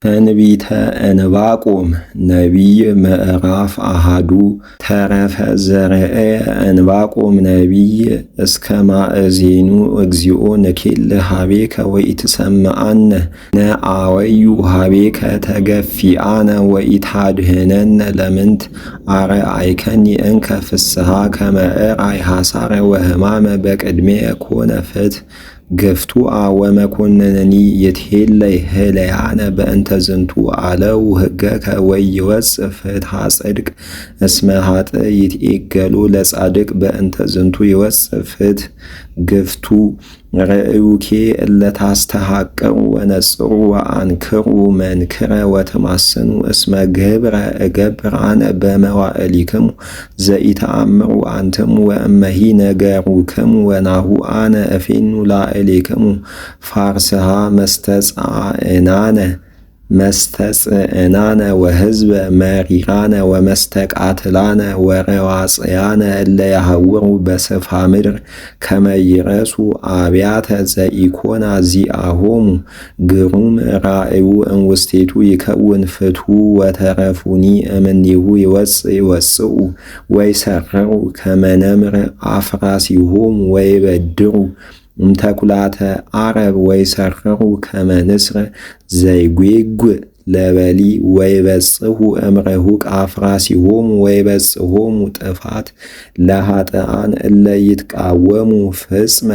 ትንቢተ ዕንባቆም ነቢይ ምዕራፍ አሃዱ ተረፈ ዘርአ ዕንባቆም ነቢይ እስከ ማእዜኑ እግዚኦ ንኬል ሀቤከ ወኢትሰምዓነ ነአወዩ ሀቤከ ተገፊአነ ወኢታድኅነነ ለምንት አርአይከኒ እንከ ፍስሐ ከመ እርአይ ሐሳረ ወሕማመ በቅድሜየ ኮነ ፍትሕ ገፍቱአ ወመኮንነኒ ይትሄለይ ህለያነ በእንተ ዝንቱ አለው ሕገከ ወይወፅእ ፍትሐ ጽድቅ እስመ ኃጥእ ይትዔገሉ ለጻድቅ በእንተ ዝንቱ ይወፅእ ፍትሕ ግፍቱ ርእዩኬ እለ ታስተሐቅሩ ወነጽሩ ወአንክሩ መንክረ ወትማስኑ እስመ ግብረ እገብር አነ በመዋዕሊክሙ ዘኢተአምሩ አንትሙ ወእመሂ ነገሩክሙ ወናሁ አነ እፌኑ ላዕሌክሙ ፋርስሃ መስተጽዕናነ ወሕዝበ መሪራነ ወመስተቃትላነ ወረዋጽያነ እለ ያሐውሩ በስፍሐ ምድር ከመ ይረሱ አብያተ ዘኢኮና ዚአሆሙ ግሩም ራእዩ እምውስቴቱ ይከውን ፍትሑ ወተረፉኒ እምኔሁ ይወፅኡ ወይሰርሩ ከመ ነምር አፍራሲሆሙ ወይበድሩ እምተኩላተ አረብ ወይሰርሩ ከመ ንስር ዘይጐጉዕ ለበሊ ወይበጽሑ እምርሑቅ አፍራሲሆሙ ወይበጽሖሙ ጥፋት ለኃጥኣን እለ ይትቃወሙ ፍጽመ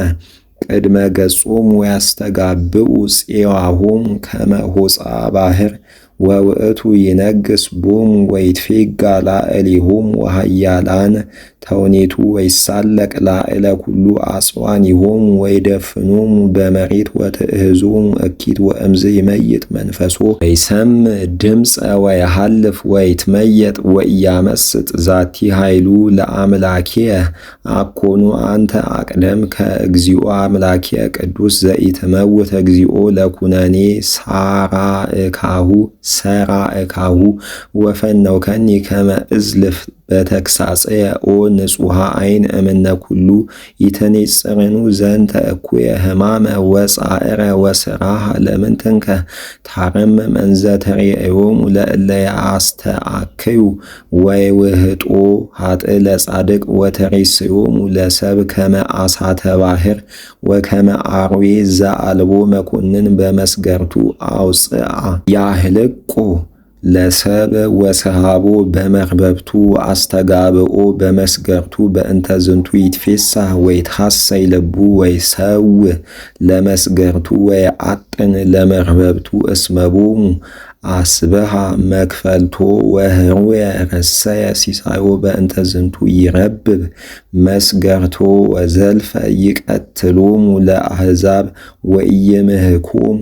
ቅድመ ገጾሙ ወያስተጋብኡ ፄዋሆሙ ከመ ሆፃ ባሕር ወውእቱ ይነግስ ቦሙ ወይትፌጋ ላዕሌሆሙ ወኃያላነ ተውኔቱ ወይሳለቅ ላዕለ ኩሉ አጽዋኒሆሙ ወይደፍኖሙ በመሬት ወትእህዞሙ እኪት ወእምዝ ይመይጥ መንፈሶ ወይሰምዕ ድምፀ ወይሃልፍ ወይትመየጥ ወኢያመስጥ ዛቲ ኃይሉ ለአምላክየ አኮኑ አንተ አቅደምከ እግዚኦ አምላክየ ቅዱስ ዘኢትመውት እግዚኦ ለኩነኔ ሰራእካሁ ወፈነውከኒ ከመ እዝልፍ በተግሣጽየ ኦ ንጹሐ ዓይን እምነ ኩሉ ይትኔጽርኑ ዘንተ እኩየ ሕማመ ወጻዕረ ወስራሃ ለምንትንከ ታረምም እንዘ ተሬእዮሙ ለእለ ያስተአክዩ ወይውህጦ ኃጥእ ለጻድቅ ወተሬስዮሙ ለሰብእ ከመ አሳተ ባሕር ወከመ አርዌ ዘአልቦ መኮንን በመስገርቱ አውፅአ ያህልቆ ለሰብእ ወሰሃቦ በመርበብቱ አስተጋብኦ በመስገርቱ በእንተ ዝንቱ ይትፌሳህ ወይትሐሰይ ልቡ ወይሰውእ ለመስገርቱ ወይዐጥን ለመርበብቱ እስመ ቦሙ አስበሃ መክፈልቶ ወህሩየ ረሰየ ሲሳዮ በእንተ ዝንቱ ይረብብ መስገርቶ ወዘልፈ ይቀትሎሙ ለአሕዛብ ወኢይምህኮሙ